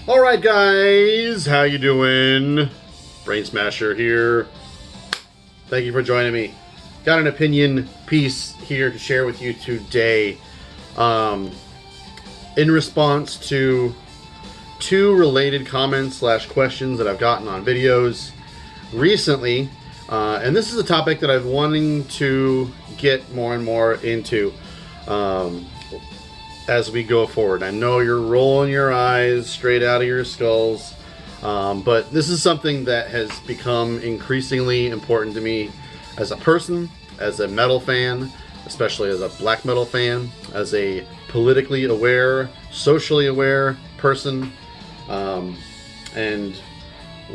Alright guys, how you doing? Brainsmasher here. Thank you for joining me. Got an opinion piece here to share with you today. In response to two related comments / questions that I've gotten on videos recently. And this is a topic that I've wanting to get more and more into as we go forward. I know you're rolling your eyes straight out of your skulls, but this is something that has become increasingly important to me as a person, as a metal fan, especially as a black metal fan, as a politically aware, socially aware person, and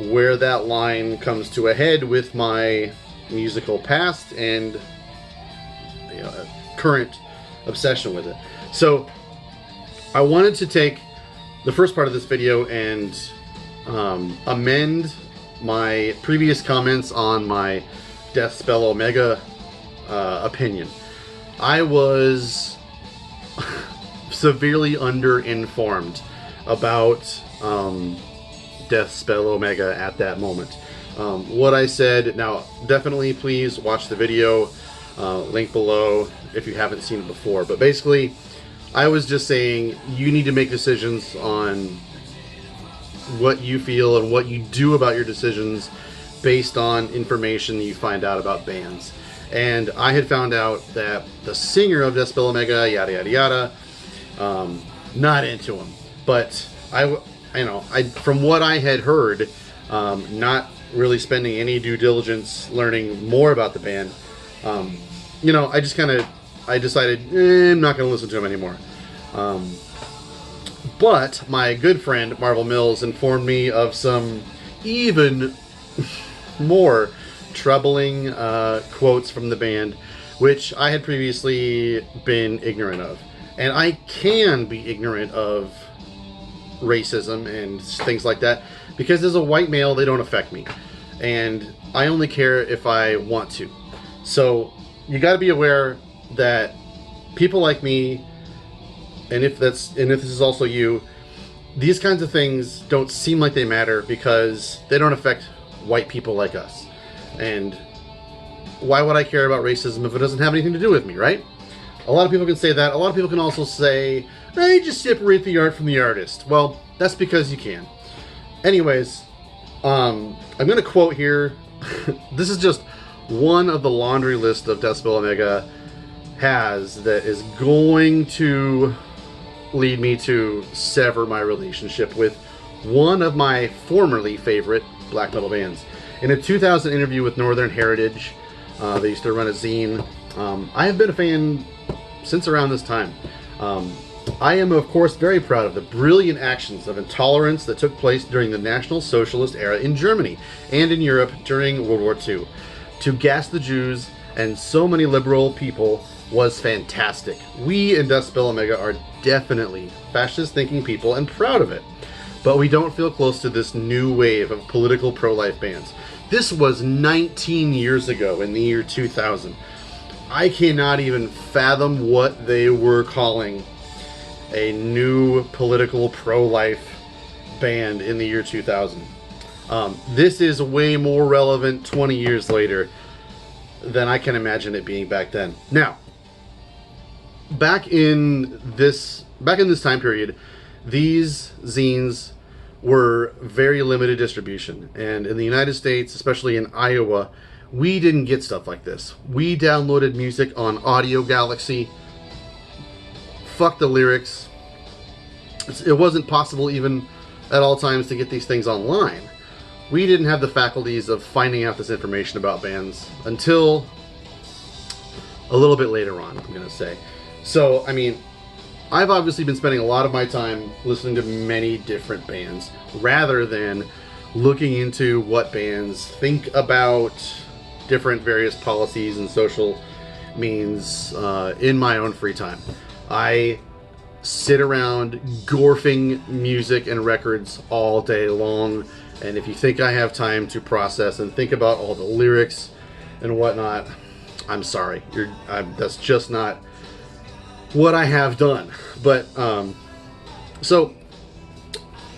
where that line comes to a head with my musical past and current obsession with it. So I wanted to take the first part of this video and amend my previous comments on my Deathspell Omega opinion. I was severely underinformed about Deathspell Omega at that moment. What I said, now definitely please watch the video, link below if you haven't seen it before, but basically I was just saying you need to make decisions on what you feel and what you do about your decisions based on information you find out about bands. And I had found out that the singer of Deathspell Omega, yada yada yada, not into him. But from what I had heard, not really spending any due diligence learning more about the band, I decided I'm not going to listen to him anymore. But my good friend Marvel Mills informed me of some even more troubling quotes from the band, which I had previously been ignorant of. And I can be ignorant of racism and things like that because as a white male, they don't affect me. And I only care if I want to. So you got to be aware that people like me, and if this is also you, these kinds of things don't seem like they matter because they don't affect white people like us. And why would I care about racism if it doesn't have anything to do with me, right? A lot of people can say that. A lot of people can also say, hey, just separate the art from the artist. Well, that's because you can. Anyways, I'm going to quote here. This is just one of the laundry list of Deathspell Omega has that is going to lead me to sever my relationship with one of my formerly favorite black metal bands. In a 2000 interview with Northern Heritage, they used to run a zine. I have been a fan since around this time. I am, of course, very proud of the brilliant actions of intolerance that took place during the National Socialist era in Germany and in Europe during World War II. To gas the Jews and so many liberal people was fantastic. We in Deathspell Omega are definitely fascist-thinking people and proud of it. But we don't feel close to this new wave of political pro-life bands. This was 19 years ago in the year 2000. I cannot even fathom what they were calling a new political pro-life band in the year 2000. This is way more relevant 20 years later than I can imagine it being back then. Now, back in this time period, these zines were very limited distribution, and in the United States, especially in Iowa, we didn't get stuff like this. We downloaded music on Audio Galaxy. Fuck the lyrics. It wasn't possible even at all times to get these things online. We didn't have the faculties of finding out this information about bands until a little bit later on, I'm gonna say. So, I mean, I've obviously been spending a lot of my time listening to many different bands rather than looking into what bands think about different various policies and social means in my own free time. I sit around gorfing music and records all day long, and if you think I have time to process and think about all the lyrics and whatnot, I'm sorry. That's just not what I have done. But so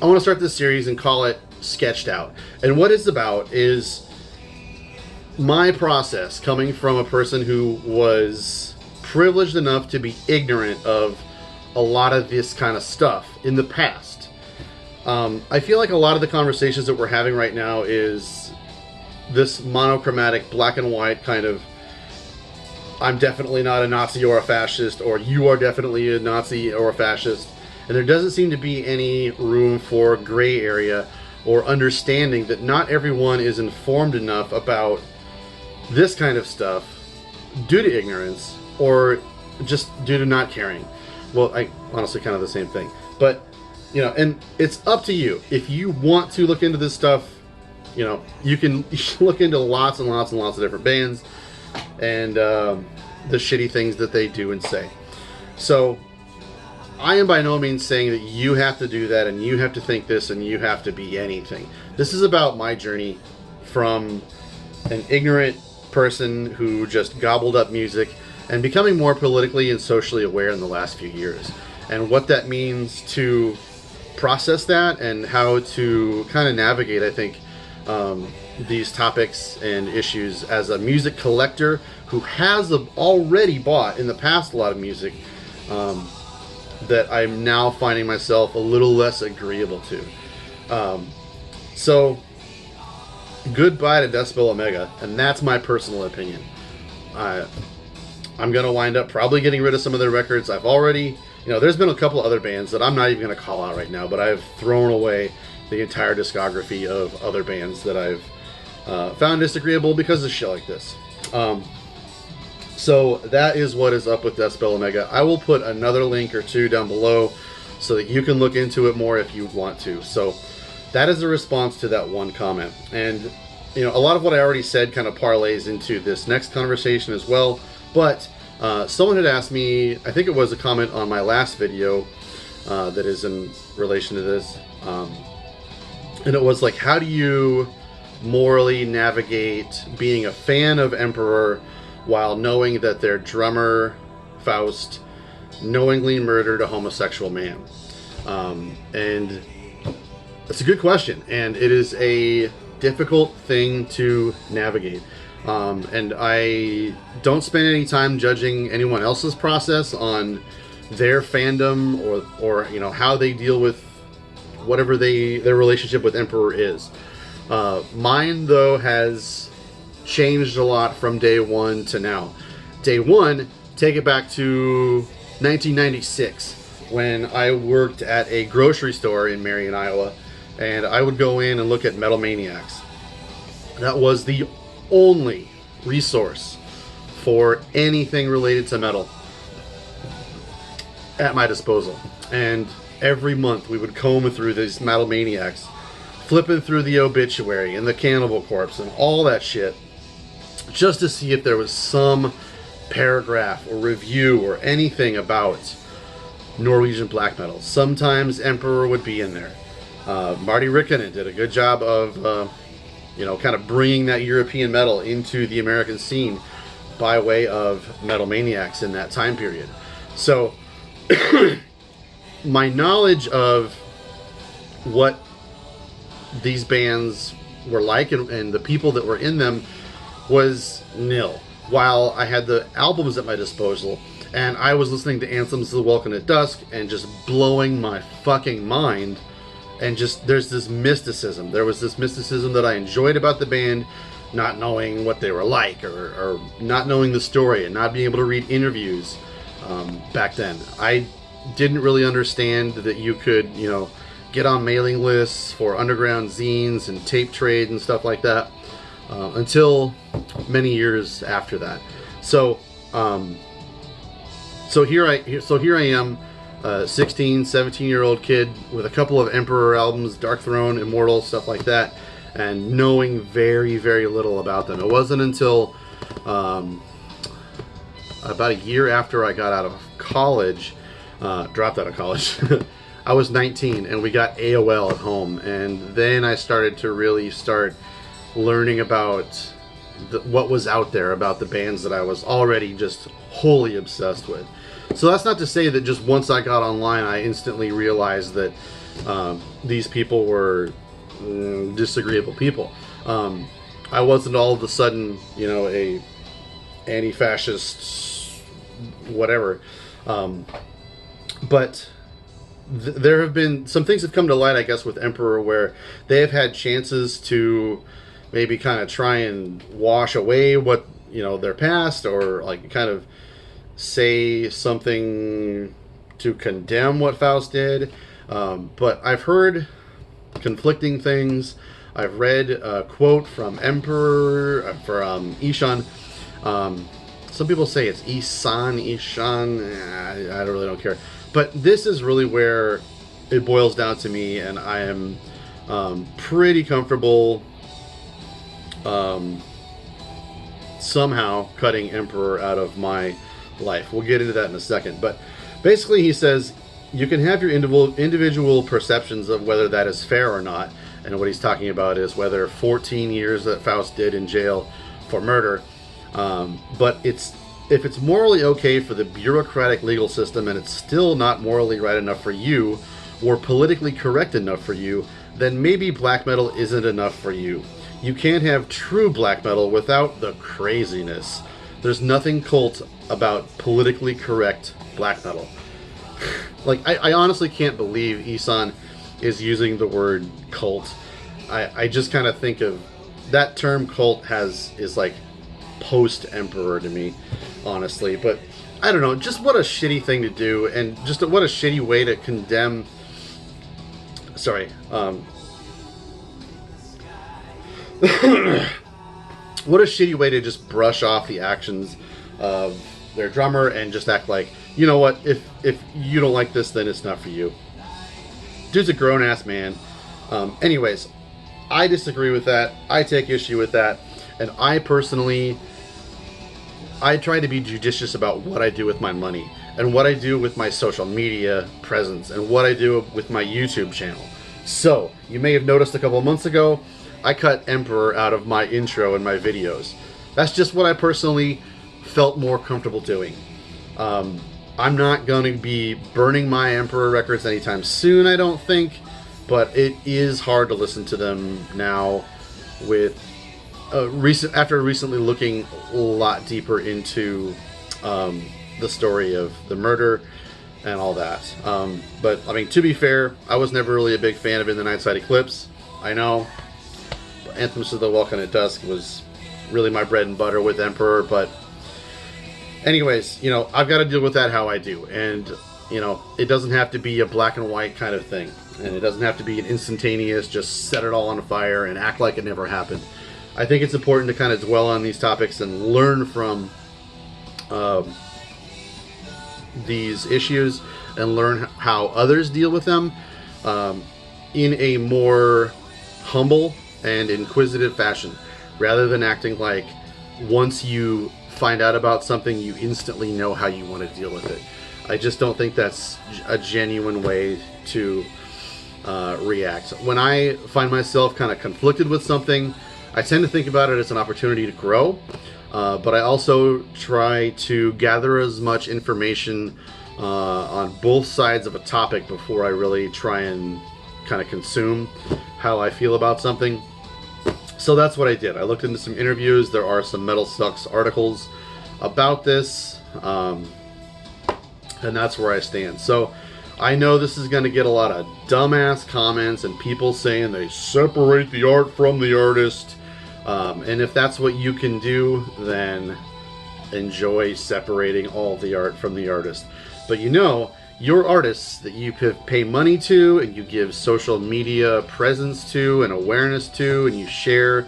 I want to start this series and call it Sketched Out. And what it's about is my process coming from a person who was privileged enough to be ignorant of a lot of this kind of stuff in the past. I feel like a lot of the conversations that we're having right now is this monochromatic black and white kind of, I'm definitely not a Nazi or a fascist, or you are definitely a Nazi or a fascist. And there doesn't seem to be any room for gray area or understanding that not everyone is informed enough about this kind of stuff due to ignorance or just due to not caring. Well, I honestly kind of the same thing. But, you know, and it's up to you. If you want to look into this stuff, you know, you can look into lots and lots and lots of different bands and the shitty things that they do and say. So I am by no means saying that you have to do that and you have to think this and you have to be anything. This is about my journey from an ignorant person who just gobbled up music and becoming more politically and socially aware in the last few years, and what that means to process that and how to kind of navigate, I think, these topics and issues as a music collector who has already bought in the past a lot of music that I'm now finding myself a little less agreeable to. So goodbye to Decibel Omega, and that's my personal opinion. I'm going to wind up probably getting rid of some of their records. I've already, you know, there's been a couple other bands that I'm not even going to call out right now, but I've thrown away the entire discography of other bands that I've found disagreeable because of shit like this. So that is what is up with Decibel Omega. I will put another link or two down below so that you can look into it more if you want to. So that is a response to that one comment. And, you know, a lot of what I already said kind of parlays into this next conversation as well. But someone had asked me, I think it was a comment on my last video that is in relation to this. And it was like, how do you morally navigate being a fan of Emperor while knowing that their drummer, Faust, knowingly murdered a homosexual man? And that's a good question, and it is a difficult thing to navigate. And I don't spend any time judging anyone else's process on their fandom or you know, how they deal with whatever their relationship with Emperor is. Mine, though, has changed a lot from day one to now. Day one, take it back to 1996 when I worked at a grocery store in Marion, Iowa, and I would go in and look at Metal Maniacs. That was the only resource for anything related to metal at my disposal. And every month we would comb through these Metal Maniacs, flipping through the obituary and the Cannibal Corpse and all that shit, just to see if there was some paragraph or review or anything about Norwegian black metal. Sometimes Emperor would be in there. Marty Rikkonen did a good job of you know, kind of bringing that European metal into the American scene by way of Metal Maniacs in that time period. So my knowledge of what these bands were like and the people that were in them was nil, while I had the albums at my disposal and I was listening to Anthems of the Welcome at Dusk and just blowing my fucking mind. And just, there's this mysticism. There was this mysticism that I enjoyed about the band, not knowing what they were like, or not knowing the story, and not being able to read interviews back then. I didn't really understand that you could, you know, get on mailing lists for underground zines and tape trade and stuff like that until many years after that. So, so here I am. 16, 17-year-old kid with a couple of Emperor albums, Dark Throne, Immortal, stuff like that, and knowing very, very little about them. It wasn't until about a year after I got out of college, dropped out of college, I was 19, and we got AOL at home, and then I started to really start learning about what was out there about the bands that I was already just wholly obsessed with. So that's not to say that just once I got online, I instantly realized that these people were disagreeable people. I wasn't all of a sudden, a anti-fascist whatever. But there have been some things have come to light, I guess, with Emperor, where they have had chances to maybe kind of try and wash away what, their past, or like kind of say something to condemn what Faust did. But I've heard conflicting things. I've read a quote from Emperor, from Ishan. Some people say it's Ishan. I really don't care. But this is really where it boils down to me, and I am pretty comfortable somehow cutting Emperor out of my life. We'll get into that in a second. But basically he says you can have your individual perceptions of whether that is fair or not. And what he's talking about is whether 14 years that Faust did in jail for murder. But if it's morally okay for the bureaucratic legal system and it's still not morally right enough for you or politically correct enough for you, then maybe black metal isn't enough for you. You can't have true black metal without the craziness. There's nothing cult about politically correct black metal. Like, I honestly can't believe Isan is using the word cult. I just kind of think of that term cult is like post-Emperor to me, honestly. But I don't know, just what a shitty thing to do, and just what a shitty way to condemn. What a shitty way to just brush off the actions of their drummer and just act like, you know what, if you don't like this, then it's not for you. Dude's a grown-ass man. Anyways, I disagree with that. I take issue with that. And I try to be judicious about what I do with my money and what I do with my social media presence and what I do with my YouTube channel. So, you may have noticed a couple of months ago, I cut Emperor out of my intro and my videos. That's just what I personally felt more comfortable doing. I'm not going to be burning my Emperor records anytime soon, I don't think, but it is hard to listen to them now with after recently looking a lot deeper into the story of the murder and all that. But I mean, to be fair, I was never really a big fan of In the Nightside Eclipse. I know Anthems to the Welcome at Dusk was really my bread and butter with Emperor, but anyways, I've got to deal with that how I do. And, it doesn't have to be a black and white kind of thing. And it doesn't have to be an instantaneous, just set it all on fire and act like it never happened. I think it's important to kind of dwell on these topics and learn from these issues and learn how others deal with them in a more humble and inquisitive fashion, rather than acting like once you find out about something, you instantly know how you want to deal with it. I just don't think that's a genuine way to react. When I find myself kind of conflicted with something, I tend to think about it as an opportunity to grow, but I also try to gather as much information on both sides of a topic before I really try and kind of consume how I feel about something. So that's what I did. I looked into some interviews. There are some Metal Sucks articles about this, and that's where I stand. So I know this is going to get a lot of dumbass comments and people saying they separate the art from the artist. And if that's what you can do, then enjoy separating all the art from the artist. But your artists that you pay money to and you give social media presence to and awareness to and you share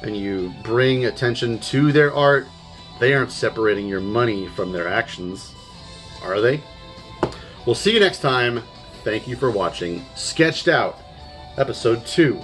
and you bring attention to their art, they aren't separating your money from their actions, are they? We'll see you next time. Thank you for watching Sketched Out, Episode 2.